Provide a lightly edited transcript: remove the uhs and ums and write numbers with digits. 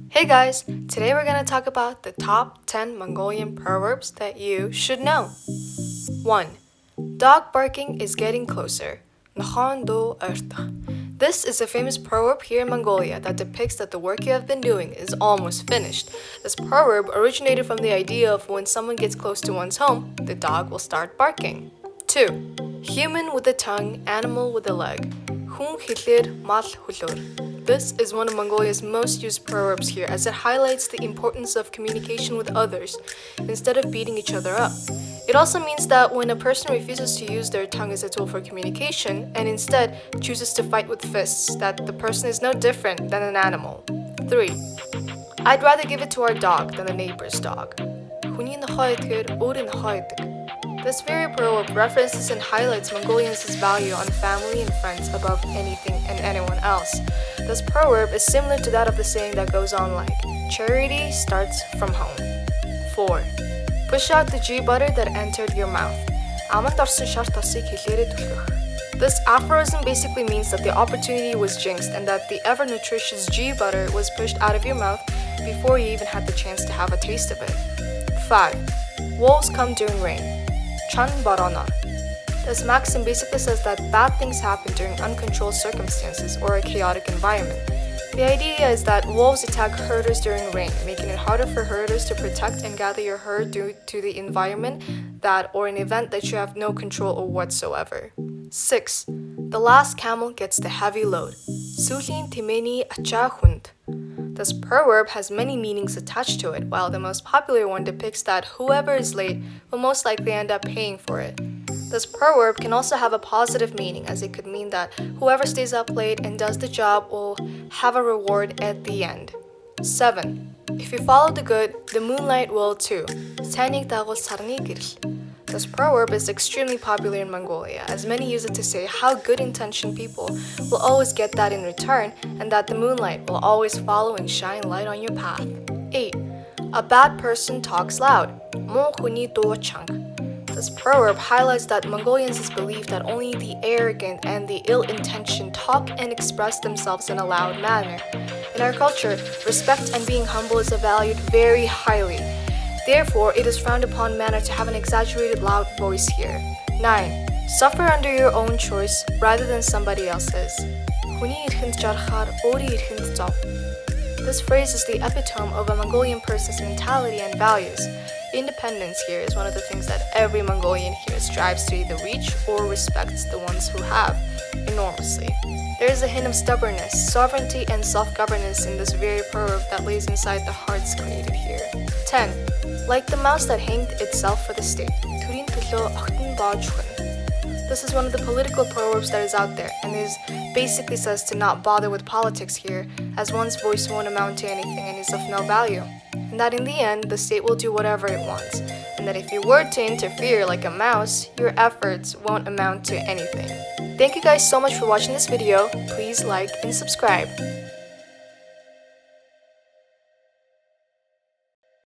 Hey guys, today we're going to talk about the top 10 Mongolian proverbs that you should know. 1. Dog barking is getting closer. This is a famous proverb here in Mongolia that depicts that the work you have been doing is almost finished. This proverb originated from the idea of when someone gets close to one's home, the dog will start barking. 2. Human with a tongue, animal with a leg. This is one of Mongolia's most used proverbs here as it highlights the importance of communication with others instead of beating each other up. It also means that when a person refuses to use their tongue as a tool for communication and instead chooses to fight with fists, that the person is no different than an animal. 3. I'd rather give it to our dog than the neighbor's dog. This very proverb references and highlights Mongolians' value on family and friends above anything and anyone else. This proverb is similar to that of the saying that goes on like, charity starts from home. 4. Push out the ghee butter that entered your mouth. This aphorism basically means that the opportunity was jinxed and that the ever-nutritious ghee butter was pushed out of your mouth before you even had the chance to have a taste of it. 5. Wolves come during rain. Chan barana. This maxim basically says that bad things happen during uncontrolled circumstances or a chaotic environment. The idea is that wolves attack herders during rain, making it harder for herders to protect and gather your herd due to the environment that or an event that you have no control over whatsoever. 6. The last camel gets the heavy load. Sulin timeni achahund. This proverb has many meanings attached to it, while the most popular one depicts that whoever is late will most likely end up paying for it. This proverb can also have a positive meaning, as it could mean that whoever stays up late and does the job will have a reward at the end. 7. If you follow the good, the moonlight will too. This proverb is extremely popular in Mongolia, as many use it to say how good-intentioned people will always get that in return, and that the moonlight will always follow and shine light on your path. 8. A bad person talks loud. This proverb highlights that Mongolians' belief that only the arrogant and the ill-intentioned talk and express themselves in a loud manner. In our culture, respect and being humble is valued very highly. Therefore, it is frowned upon manner to have an exaggerated loud voice here. 9. Suffer under your own choice rather than somebody else's. This phrase is the epitome of a Mongolian person's mentality and values. Independence here is one of the things that every Mongolian here strives to either reach or respects the ones who have enormously. There is a hint of stubbornness, sovereignty, and self-governance in this very proverb that lays inside the hearts created here. 10. Like the mouse that hanged itself for the state. This is one of the political proverbs that is out there, and is basically says to not bother with politics here, as one's voice won't amount to anything and is of no value. And that in the end, the state will do whatever it wants, and that if you were to interfere like a mouse, your efforts won't amount to anything. Thank you guys so much for watching this video. Please like and subscribe.